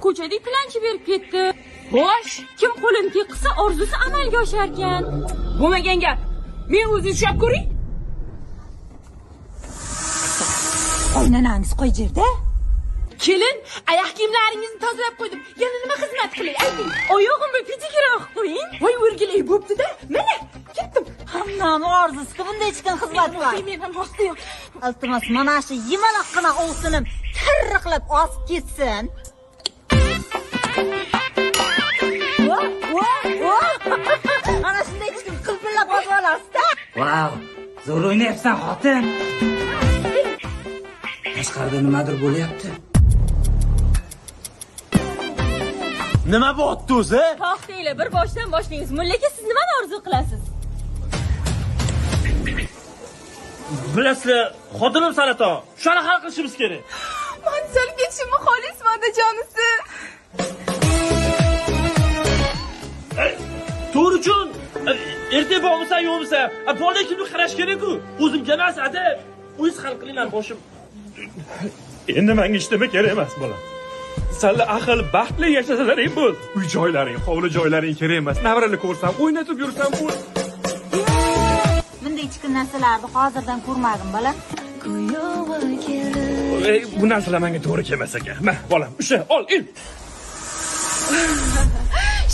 ko'chadek tilanchi berib ketdi. Xo'sh, kim qo'lini qilsa orzusi amalga oshar ekan. Bo'lmagan gap. Men o'zingiz ushlab ko'ring. Oynanangiz qo'y yerda. Kelin, oyoq kiyimlaringizni tozalab qo'ydim. Yana nima xizmat qilay? Ayting. Oyog'imni pedikir olib qo'ying. Voy o'rgilay bo'pti-da. Mana, ketdim. Hammani orzusiga bunday chiqqan xizmat bor. Men ham vaqti yo'q. Iltimos, mana shu yimaloqqina ovsinim tirriqlab osib ketsin. Ana shunday chiqib qilpillab osib olasiz-da. Vau, zo'r o'ynayapsan xotin. Tashqarida nimadir bo'lyapti. Nima bo'pti o'zi? To'xtanglar, bir boshdan boshlaymiz. Mullaka, siz nimani orzu qilasiz? Bilasizlar, xotinim saraton. Shuni hal qilishimiz kerak. Manzil ketishimni xohlaysizmi, onajonisi? To'g'ri uchun erta bormisan, yo'qmisan? Bola kimni qarash kerak-ku? O'zimga emas, ada. O'zingiz hal qilinglar boshim. Endi menga ishlama kerak emas, bola. Sizlar aql baxtli yashasalaring bo'l. Uy joylaring, hovli joylaring kerak emas. Navralarni ko'rsam, o'ynatib yursam bo'l. Bunday chiqqan narsalarni hozirdan ko'rmadim, bola. Bu narsalar menga to'g'ri kelmas ekan. Ma, bolam, usha, ol, il.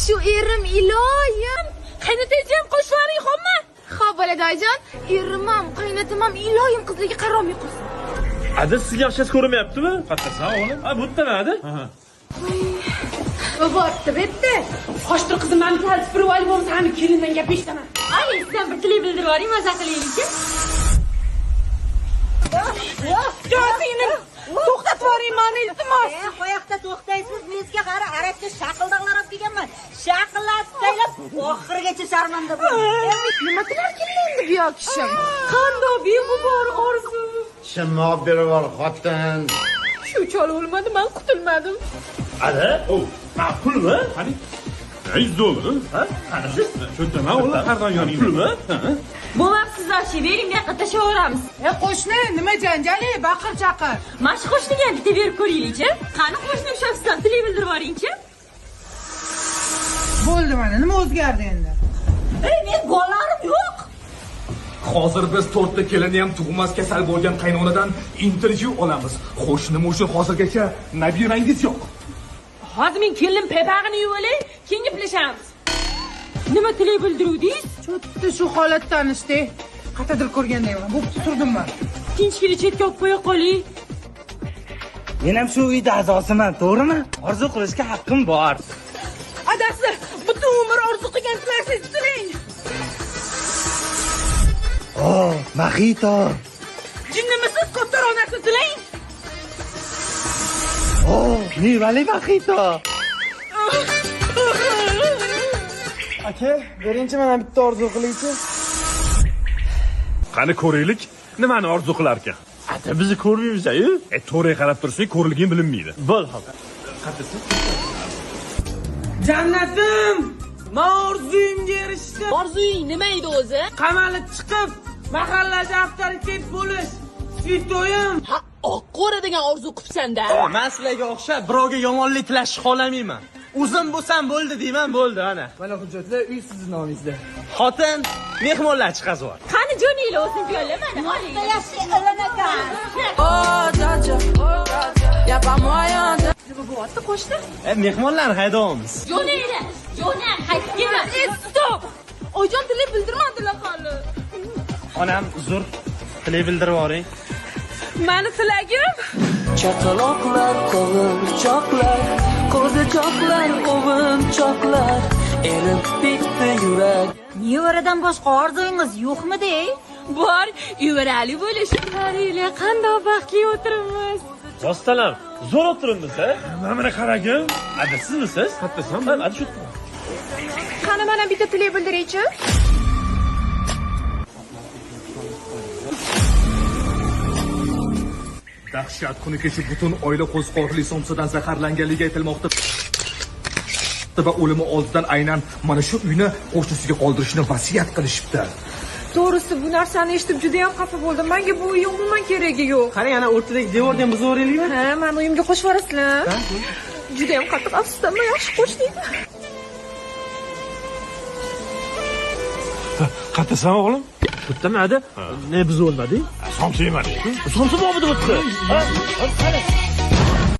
Shu erim iloyim. Qaynotangizga ham qo'shvaring, xo'pmi? Xo'p, boladoyjon, erim ham, qaynotam ham iloyim qizlarga qaromay qolsin. Ada sizga yaxshisi ko'rinmayaptimi? Qattasa, o'g'lim. Ha, bu yerda ada? Ha. Bo'pti, bitta. Qo'shtir qizim meni taltib turib olib bo'lsa, hani kelindan gap eshitaman. Ay, sizdan bir tilak bildirib yuboring, maza qilaylik-chi. To'xtatib yuboring meni, iltimos. Qo'yoqda to'xtaysiz, mezga qara, arabcha shaqildoqlar olib kelganman. Shaqillatib taylab, oxirigacha sharmanda bo'ldim. Nima qilar endi bu yoq kishim? Qandoq bemuborak orzu. Shimmoq berib ol, xotin. Shu chol o'lmadi, men qutulmadim. Ada? O, ma'qulmi? Qani? $100, ha? Qanisi? Cho'ntaman o'g'lim, har doim yoning pulmi? Bo'lmabsizlar, bering, bu yoqqa tashlaveramiz. Qo'shni, nima janjali? Baqir-chaqir. Mana shu qo'shniga ham bitta berib ko'raylik-chi. Qani qo'shnim shafsidan tilak bildirib yuboring-chi. Bo'ldi mana, nima o'zgardi endi? Men bolalarim yo'q. Hozir biz 4 ta kelini ham tug'mas kasal bo'lgan qaynonadan intervyu olamiz. Xo'sh, nima uchun hozirgacha nabirangiz yo'q? Hozir men kelin pepag'ini yuvolay, keyin gaplashamiz. Nima tilak bildiruvdingiz? Cho'tdi shu holatdan ishte. Qatadir ko'rgandayman. Bo'pti, turdim men. Tinchgina chetga olib qo'ya qoling. Men ham shu uyda a'zosiman, to'g'rimi? Orzu qilishga haqqim bor. Adasi, butun umr orzu qilgan narsangizni tilang. Oh, Mahito. Jinnimisiz ko'taronasini tilang. Oh, mevali Mahito. Aka, birinchi mana bitta orzu qilaychi. Qani ko'raylik, nimani orzu qilar ekan? Ata bizni ko'rmaymiz-ku. To'g'ri qarab tursang, ko'rilgan bilinmaydi. Bo'l, hozir. Qattasi. Jannatim! Men orzuyimga erishdim. Orzuying nima edi o'zi? Qamalib chiqib, mahallaga avtoritet bo'lish. Svetoyim. Ha, oqqora degan orzu qilibsan-da. Men sizlarga o'xshab birovga yomonlik tilashni xohlamayman. O'zim bo'lsam bo'ldi deyman, bo'ldi ana. Mana hujjatlar uy sizning nomingizda. Xotin mehmonlar chiqazib. Qani jo'ninglar o'zing yo'lla mana. Maqta yaxshi ilanakan. Nima bo'lyapti qo'shni? Mehmonlar haydaymiz. Jo'nanglar. Jo'na, qaytib kelma. Stop. Oyijon tilak bildirmadilar hali. Onam uzr. Tilak bildirib yuboring. Meni tilagim Chaqaloqlar qo'g'irchoqlar, qo'zichoqlar, o'g'inchoqlar, erib bitdi yurak. Nevaradan boshqa orzuyingiz yo'qmi-de? Bor, yuvarali bo'lish. Qaranglar, qanday baxtli o'tiribmiz. Do'stlar, zo'r o'tiribmiz, ha? Mana qaragin. Ada sizmisiz? Qattasan, men ada shu. qani mana bitta tilak bildiraychi. Dahshat, kuni kecha butun oila qo'ziqoqli somsadan zaharlanganligi aytilmoqda. Va o'limi oldidan aynan mana shu uyni qo'shnisiga qoldirishni vasiyat qilishibdi. To'g'risi bu narsani eshitib juda ham xafa bo'ldim. Menga bu uy umuman keragi yo'q. Qarang, ana o'rtadagi devorni ham buzib o'raylikmi? Ha, meni uyimga qo'shib yuborasizlar. judayam qattiq afsusdanman, yaxshi qo'shdingmi? Qayerdasan o'g'lim? Bittami adi? Ne biz o'lmading? Somsa yemading. Somsa bobida o'tdi.